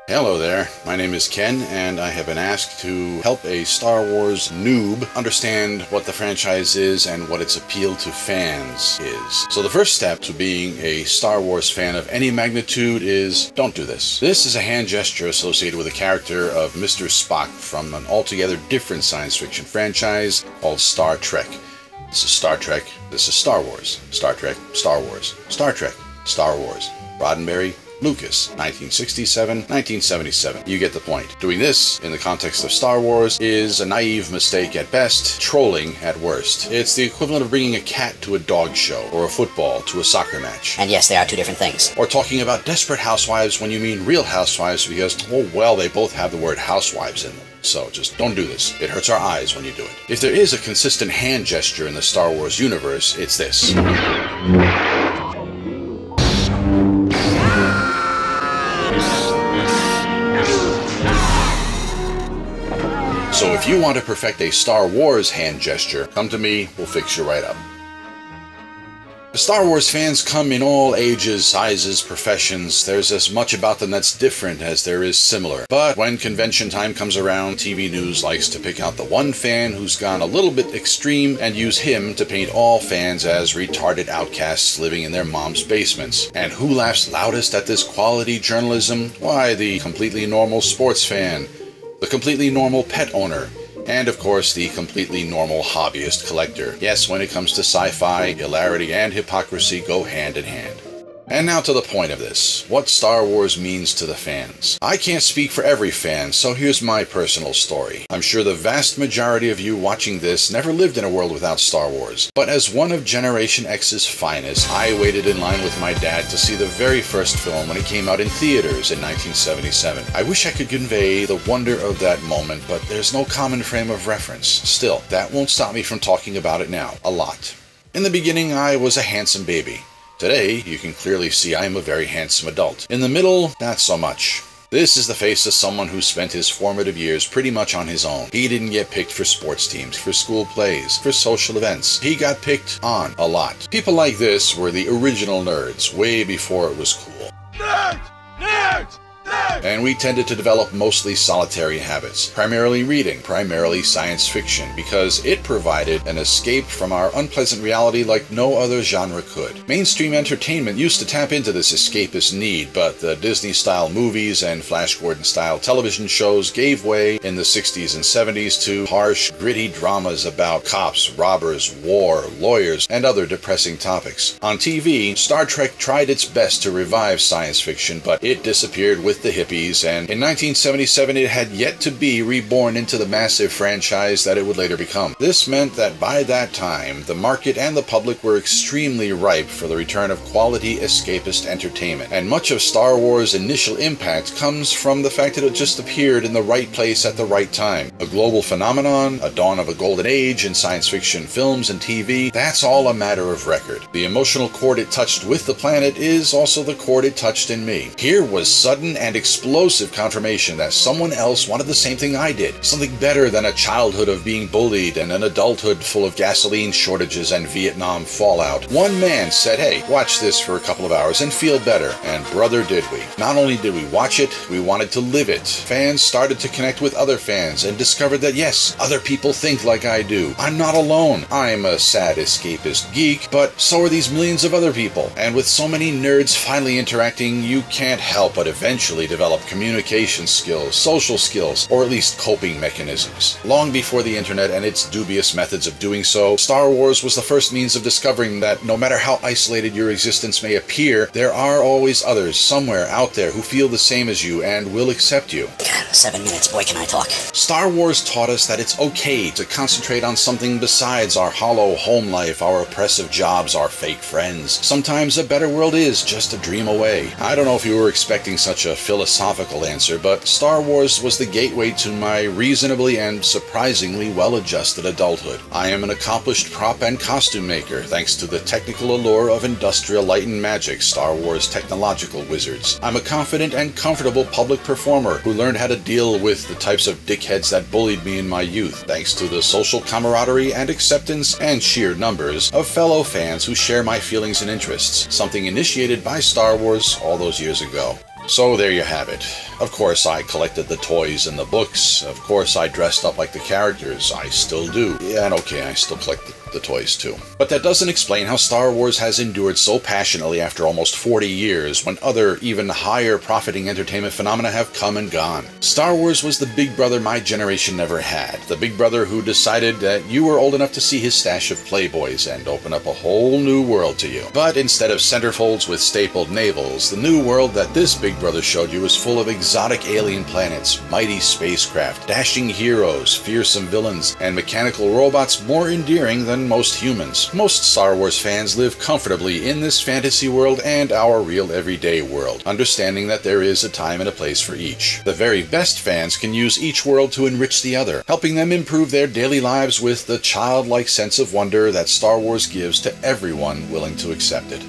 Hello there, my name is Ken, and I have been asked to help a Star Wars noob understand what the franchise is and what its appeal to fans is. So the first step to being a Star Wars fan of any magnitude is don't do this. This is a hand gesture associated with a character of Mr. Spock from an altogether different science fiction franchise called Star Trek. This is Star Trek, this is Star Wars. Star Trek, Star Wars. Star Trek, Star Wars. Roddenberry, Lucas, 1967, 1977. You get the point. Doing this, in the context of Star Wars, is a naive mistake at best, trolling at worst. It's the equivalent of bringing a cat to a dog show, or a football to a soccer match. And yes, they are two different things. Or talking about Desperate Housewives when you mean Real Housewives because, oh well, they both have the word housewives in them. So just don't do this. It hurts our eyes when you do it. If there is a consistent hand gesture in the Star Wars universe, it's this. So if you want to perfect a Star Wars hand gesture, come to me, we'll fix you right up. Star Wars fans come in all ages, sizes, professions. There's as much about them that's different as there is similar. But when convention time comes around, TV news likes to pick out the one fan who's gone a little bit extreme and use him to paint all fans as retarded outcasts living in their mom's basements. And who laughs loudest at this quality journalism? Why, the completely normal sports fan, the completely normal pet owner, and of course the completely normal hobbyist collector. Yes, when it comes to sci-fi, hilarity and hypocrisy go hand in hand. And now to the point of this, what Star Wars means to the fans. I can't speak for every fan, so here's my personal story. I'm sure the vast majority of you watching this never lived in a world without Star Wars, but as one of Generation X's finest, I waited in line with my dad to see the very first film when it came out in theaters in 1977. I wish I could convey the wonder of that moment, but there's no common frame of reference. Still, that won't stop me from talking about it now, a lot. In the beginning, I was a handsome baby. Today, you can clearly see I am a very handsome adult. In the middle, not so much. This is the face of someone who spent his formative years pretty much on his own. He didn't get picked for sports teams, for school plays, for social events. He got picked on a lot. People like this were the original nerds, way before it was cool. Nerds! Nerds! And we tended to develop mostly solitary habits, primarily reading, primarily science fiction, because it provided an escape from our unpleasant reality like no other genre could. Mainstream entertainment used to tap into this escapist need, but the Disney-style movies and Flash Gordon-style television shows gave way in the 60s and 70s to harsh, gritty dramas about cops, robbers, war, lawyers, and other depressing topics. On TV, Star Trek tried its best to revive science fiction, but it disappeared with the hippies, and in 1977 it had yet to be reborn into the massive franchise that it would later become. This meant that by that time, the market and the public were extremely ripe for the return of quality escapist entertainment, and much of Star Wars' initial impact comes from the fact that it just appeared in the right place at the right time. A global phenomenon, a dawn of a golden age in science fiction films and TV, that's all a matter of record. The emotional chord it touched with the planet is also the chord it touched in me. Here was sudden and explosive confirmation that someone else wanted the same thing I did. Something better than a childhood of being bullied and an adulthood full of gasoline shortages and Vietnam fallout. One man said, hey, watch this for a couple of hours and feel better. And brother, did we. Not only did we watch it, we wanted to live it. Fans started to connect with other fans and discovered that yes, other people think like I do. I'm not alone. I'm a sad escapist geek, but so are these millions of other people. And with so many nerds finally interacting, you can't help but eventually develop communication skills, social skills, or at least coping mechanisms. Long before the internet and its dubious methods of doing so, Star Wars was the first means of discovering that no matter how isolated your existence may appear, there are always others somewhere out there who feel the same as you and will accept you. 7 minutes, boy, can I talk. Star Wars taught us that it's okay to concentrate on something besides our hollow home life, our oppressive jobs, our fake friends. Sometimes a better world is just a dream away. I don't know if you were expecting such a philosophical answer, but Star Wars was the gateway to my reasonably and surprisingly well-adjusted adulthood. I am an accomplished prop and costume maker, thanks to the technical allure of industrial light and magic, Star Wars technological wizards. I'm a confident and comfortable public performer who learned how to deal with the types of dickheads that bullied me in my youth, thanks to the social camaraderie and acceptance and sheer numbers of fellow fans who share my feelings and interests, something initiated by Star Wars all those years ago. So there you have it. Of course I collected the toys and the books. Of course I dressed up like the characters. I still do. Yeah, and okay, I still collect the toys too. But that doesn't explain how Star Wars has endured so passionately after almost 40 years when other, even higher profiting entertainment phenomena have come and gone. Star Wars was the big brother my generation never had. The big brother who decided that you were old enough to see his stash of Playboys and open up a whole new world to you. But instead of centerfolds with stapled navels, the new world that this big brother showed you was full of exotic alien planets, mighty spacecraft, dashing heroes, fearsome villains, and mechanical robots more endearing than most humans. Most Star Wars fans live comfortably in this fantasy world and our real everyday world, understanding that there is a time and a place for each. The very best fans can use each world to enrich the other, helping them improve their daily lives with the childlike sense of wonder that Star Wars gives to everyone willing to accept it.